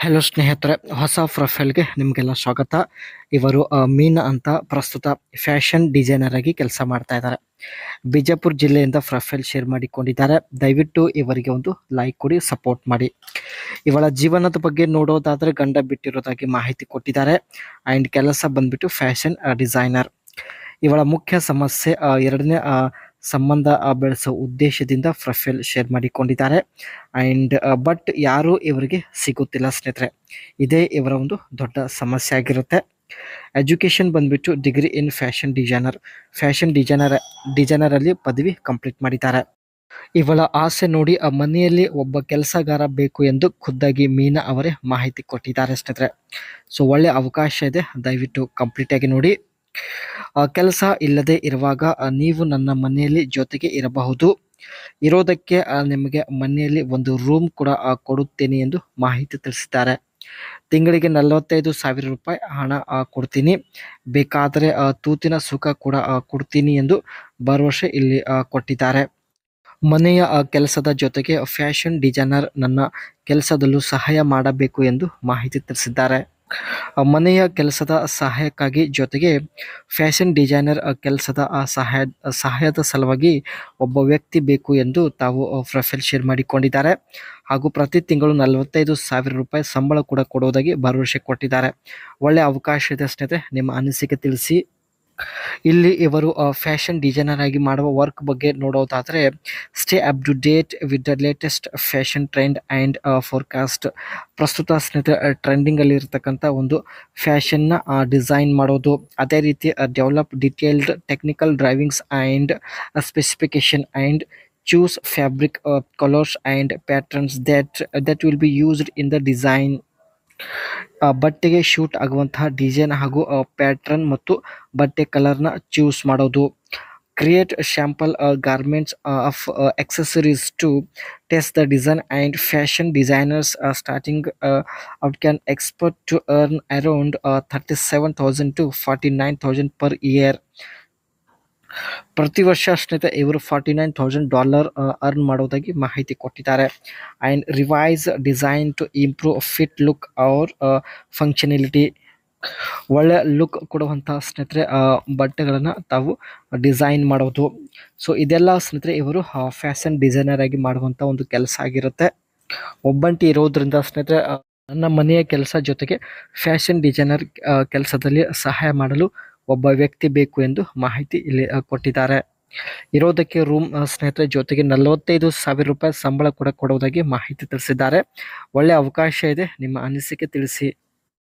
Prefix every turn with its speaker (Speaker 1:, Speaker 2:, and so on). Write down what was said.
Speaker 1: Hello ಸ್ನೇಹಿತರೆ, ಹೊಸ ಪ್ರೊಫೈಲ್ಗೆ ನಿಮಗೆಲ್ಲ ಸ್ವಾಗತ. ಇವರು ಮೀನಾ ಅಂತ ಪ್ರಸ್ತುತ ಫ್ಯಾಷನ್ ಡಿಸೈನರ್ ಆಗಿ ಕೆಲಸ ಮಾಡ್ತಾ ಇದ್ದಾರೆ. ಬಿಜಾಪುರ ಜಿಲ್ಲೆಯಿಂದ ಪ್ರೊಫೈಲ್ ಶೇರ್ ಮಾಡಿಕೊಂಡಿದ್ದಾರೆ. ದಯವಿಟ್ಟು ಇವರಿಗೆ ಒಂದು ಲೈಕ್ ಕೊಡಿ, ಸಪೋರ್ಟ್ ಮಾಡಿ. ಇವಳ ಜೀವನದ ಬಗ್ಗೆ ನೋಡೋದಾದ್ರೆ ಗಂಡ ಬಿಟ್ಟಿರೋದಾಗಿ ಮಾಹಿತಿ ಕೊಟ್ಟಿದ್ದಾರೆ. ಆ್ಯಂಡ್ ಕೆಲಸ ಬಂದ್ಬಿಟ್ಟು ಫ್ಯಾಷನ್ ಡಿಸೈನರ್. ಇವಳ ಮುಖ್ಯ ಸಮಸ್ಯೆ ಎರಡನೇ ಸಂಬಂಧ ಬೆಳೆಸೋ ಉದ್ದೇಶದಿಂದ ಪ್ರೊಫೈಲ್ ಶೇರ್ ಮಾಡಿಕೊಂಡಿದ್ದಾರೆ. ಆ್ಯಂಡ್ ಬಟ್ ಯಾರು ಇವರಿಗೆ ಸಿಗುತ್ತಿಲ್ಲ ಸ್ನೇಹಿತರೆ. ಇದೇ ಇವರ ಒಂದು ದೊಡ್ಡ ಸಮಸ್ಯೆ ಆಗಿರುತ್ತೆ. ಎಜುಕೇಶನ್ ಬಂದ್ಬಿಟ್ಟು ಡಿಗ್ರಿ ಇನ್ ಫ್ಯಾಷನ್ ಡಿಸೈನರ್ ಅಲ್ಲಿ ಪದವಿ ಕಂಪ್ಲೀಟ್ ಮಾಡಿದ್ದಾರೆ. ಇವಳ ಆಸೆ ನೋಡಿ ಮನೆಯಲ್ಲಿ ಒಬ್ಬ ಕೆಲಸಗಾರ ಬೇಕು ಎಂದು ಖುದ್ದಾಗಿ ಮೀನಾ ಅವರೇ ಮಾಹಿತಿ ಕೊಟ್ಟಿದ್ದಾರೆ ಸ್ನೇಹಿತರೆ. ಸೊ ಒಳ್ಳೆ ಅವಕಾಶ ಇದೆ, ದಯವಿಟ್ಟು ಕಂಪ್ಲೀಟ್ ಆಗಿ ನೋಡಿ. ಕೆಲಸ ಇಲ್ಲದೆ ಇರುವಾಗ ನೀವು ನನ್ನ ಮನೆಯಲ್ಲಿ ಜೊತೆಗೆ ಇರಬಹುದು. ಇರೋದಕ್ಕೆ ನಿಮಗೆ ಮನೆಯಲ್ಲಿ ಒಂದು ರೂಮ್ ಕೂಡ ಕೊಡುತ್ತೇನೆ ಎಂದು ಮಾಹಿತಿ ತಿಳಿಸಿದ್ದಾರೆ. ತಿಂಗಳಿಗೆ 45,000 ರೂಪಾಯಿ ಹಣ ಕೊಡ್ತೀನಿ. ಬೇಕಾದರೆ ತೂತಿನ ಸುಖ ಕೂಡ ಕೊಡ್ತೀನಿ ಎಂದು ಭರವಸೆ ಇಲ್ಲಿ ಕೊಟ್ಟಿದ್ದಾರೆ. ಮನೆಯ ಕೆಲಸದ ಜೊತೆಗೆ ಫ್ಯಾಷನ್ ಡಿಸೈನರ್ ನನ್ನ ಕೆಲಸದಲ್ಲೂ ಸಹಾಯ ಮಾಡಬೇಕು ಎಂದು ಮಾಹಿತಿ ತಿಳಿಸಿದ್ದಾರೆ. ಮನೆಯ ಕೆಲಸದ ಸಹಾಯಕ್ಕಾಗಿ ಜೊತೆಗೆ ಫ್ಯಾಷನ್ ಡಿಸೈನರ್ ಕೆಲಸದ ಸಹಾಯದ ಸಲುವಾಗಿ ಒಬ್ಬ ವ್ಯಕ್ತಿ ಬೇಕು ಎಂದು ತಾವು ಪ್ರೊಫೈಲ್ ಶೇರ್ ಮಾಡಿಕೊಂಡಿದ್ದಾರೆ. ಹಾಗೂ ಪ್ರತಿ ತಿಂಗಳು 45,000 ರೂಪಾಯಿ ಸಂಬಳ ಕೂಡ ಕೊಡುವುದಾಗಿ ಭರವಸೆ ಕೊಟ್ಟಿದ್ದಾರೆ. ಒಳ್ಳೆಯ ಅವಕಾಶ ಇದೆ ಸ್ನೇಹಿತರೆ, ನಿಮ್ಮ ಅನಿಸಿಕೆ ತಿಳಿಸಿ. ಇಲ್ಲಿ ಇವರು ಫ್ಯಾಷನ್ ಡಿಸೈನರ್ ಆಗಿ ಮಾಡುವ ವರ್ಕ್ ಬಗ್ಗೆ ನೋಡೋದಾದರೆ, stay up to date with the latest fashion trend and forecast. ಪ್ರಸ್ತುತ ಸ್ನೇಹಿತರೆ ಟ್ರೆಂಡಿಂಗ್ ಅಲ್ಲಿ ಇರತಕ್ಕಂಥ ಒಂದು ಫ್ಯಾಷನ್ನ ಡಿಸೈನ್ ಮಾಡೋದು, ಅದೇ ರೀತಿ develop detailed technical drawings and specification and choose fabric colors and patterns that will be used in the design. ಬಟ್ಟೆಗೆ shoot ಆಗುವಂತಹ ಡಿಸೈನ್ ಹಾಗೂ ಪ್ಯಾಟ್ರನ್ ಮತ್ತು ಬಟ್ಟೆ ಕಲರ್ನ ಚೂಸ್ ಮಾಡೋದು. Create sample garments of accessories to test the design, and fashion designers starting out can expect to earn around 37,000 to 49,000 per year. ಪ್ರತಿ ವರ್ಷ ಸ್ನೇಹಿತರೆ ಇವರು $49,000 ಅರ್ನ್ ಮಾಡೋದಾಗಿ ಮಾಹಿತಿ ಕೊಟ್ಟಿದ್ದಾರೆ. And revise design to improve fit look or functionality. ಒಳ್ಳೆ look ಕೊಡುವಂತಹ ಸ್ನೇಹಿತರೆ ಬಟ್ಟೆಗಳನ್ನು ತಾವು ಡಿಸೈನ್ ಮಾಡೋದು. ಸೊ ಇದೆಲ್ಲ ಸ್ನೇಹಿತರೆ ಇವರು ಫ್ಯಾಷನ್ ಡಿಸೈನರ್ ಆಗಿ ಮಾಡುವಂಥ ಒಂದು ಕೆಲಸ ಆಗಿರುತ್ತೆ. ಒಬ್ಬಂಟಿ ಇರೋದ್ರಿಂದ ಸ್ನೇಹಿತರೆ ನನ್ನ ಮನೆಯ ಕೆಲಸ ಜೊತೆಗೆ ಫ್ಯಾಷನ್ ಡಿಸೈನರ್ ಕೆಲಸದಲ್ಲಿ ಸಹಾಯ ಮಾಡಲು ಒಬ್ಬ ವ್ಯಕ್ತಿ ಬೇಕು ಎಂದು ಮಾಹಿತಿ ಇಲ್ಲಿ ಕೊಟ್ಟಿದ್ದಾರೆ. ಇರೋದಕ್ಕೆ ರೂಮ್ ಸ್ನೇಹಿತರೆ ಜೊತೆಗೆ 45,000 ರೂಪಾಯಿ ಸಂಬಳ ಕೂಡ ಕೊಡುವುದಾಗಿ ಮಾಹಿತಿ ತಿಳಿಸಿದ್ದಾರೆ. ಒಳ್ಳೆಯ ಅವಕಾಶ ಇದೆ, ನಿಮ್ಮ ಅನಿಸಿಕೆ ತಿಳಿಸಿ.